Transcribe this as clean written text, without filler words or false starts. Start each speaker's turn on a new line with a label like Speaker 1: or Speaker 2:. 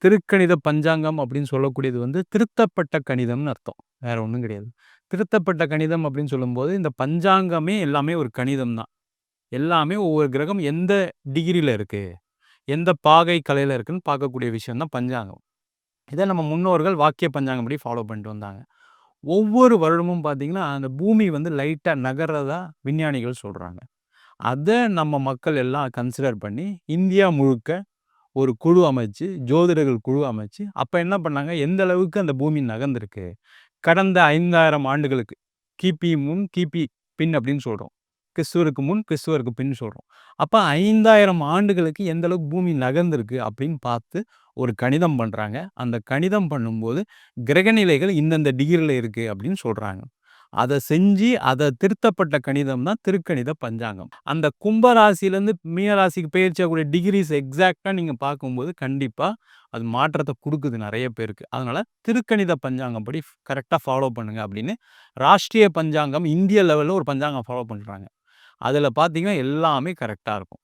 Speaker 1: திருக்கணித பஞ்சாங்கம் அப்படின்னு சொல்லக்கூடியது வந்து திருத்தப்பட்ட கணிதம்னு அர்த்தம். வேற ஒண்ணும் கிடையாது. திருத்தப்பட்ட கணிதம் அப்படின்னு சொல்லும்போது, இந்த பஞ்சாங்கமே எல்லாமே ஒரு கணிதம் தான். எல்லாமே ஒவ்வொரு கிரகம் எந்த டிகிரில இருக்கு, எந்த பாகை கலையில இருக்குன்னு பார்க்கக்கூடிய விஷயம் தான் பஞ்சாங்கம். இத நம்ம முன்னோர்கள் வாக்கிய பஞ்சாங்கப்படி ஃபாலோ பண்ணிட்டு வந்தாங்க. ஒவ்வொரு வருடமும் பார்த்தீங்கன்னா, அந்த பூமி வந்து லைட்டா நகர்றதா விஞ்ஞானிகள் சொல்றாங்க. அத நம்ம மக்கள் எல்லாம் கன்சிடர் பண்ணி, இந்தியா முழுக்க ஒரு குழு அமைச்சு, ஜோதிடர்கள் குழு அமைச்சு, அப்ப என்ன பண்ணாங்க, எந்த அளவுக்கு அந்த பூமி நகர்ந்திருக்கு. கடந்த 5000 ஆண்டுகளுக்கு, கிபி முன், கிபி பின் அப்படின்னு சொல்றோம். கிறிஸ்துவருக்கு முன், கிறிஸ்துவருக்கு பின் சொல்றோம். அப்ப 5000 ஆண்டுகளுக்கு எந்த அளவுக்கு பூமி நகர்ந்திருக்கு அப்படின்னு பார்த்து ஒரு கணிதம் பண்றாங்க. அந்த கணிதம் பண்ணும்போது, கிரகநிலைகள் இந்தந்த டிகிரில இருக்கு அப்படின்னு சொல்றாங்க. அத செஞ்சு, அத திருத்தப்பட்ட கணிதம் தான் திருக்கணித பஞ்சாங்கம். அந்த கும்ப ராசியிலேருந்து மீன ராசிக்கு பெயர்ச்சியாகக்கூடிய டிகிரிஸ் எக்ஸாக்ட்டா நீங்க பார்க்கும்போது, கண்டிப்பா அது மாற்றத்த குடுக்குது நெறைய பேருக்கு. அதனால திருக்கணித பஞ்சாங்கம் படி கரெக்ட்டா ஃபாலோ பண்ணுங்க அப்படின்னு, ராஷ்டிரிய பஞ்சாங்கம் இந்திய லெவல்ல ஒரு பஞ்சாங்கம் ஃபாலோ பண்றாங்க. அதுல பார்த்தீங்கன்னா, எல்லாமே கரெக்ட்டா இருக்கும்.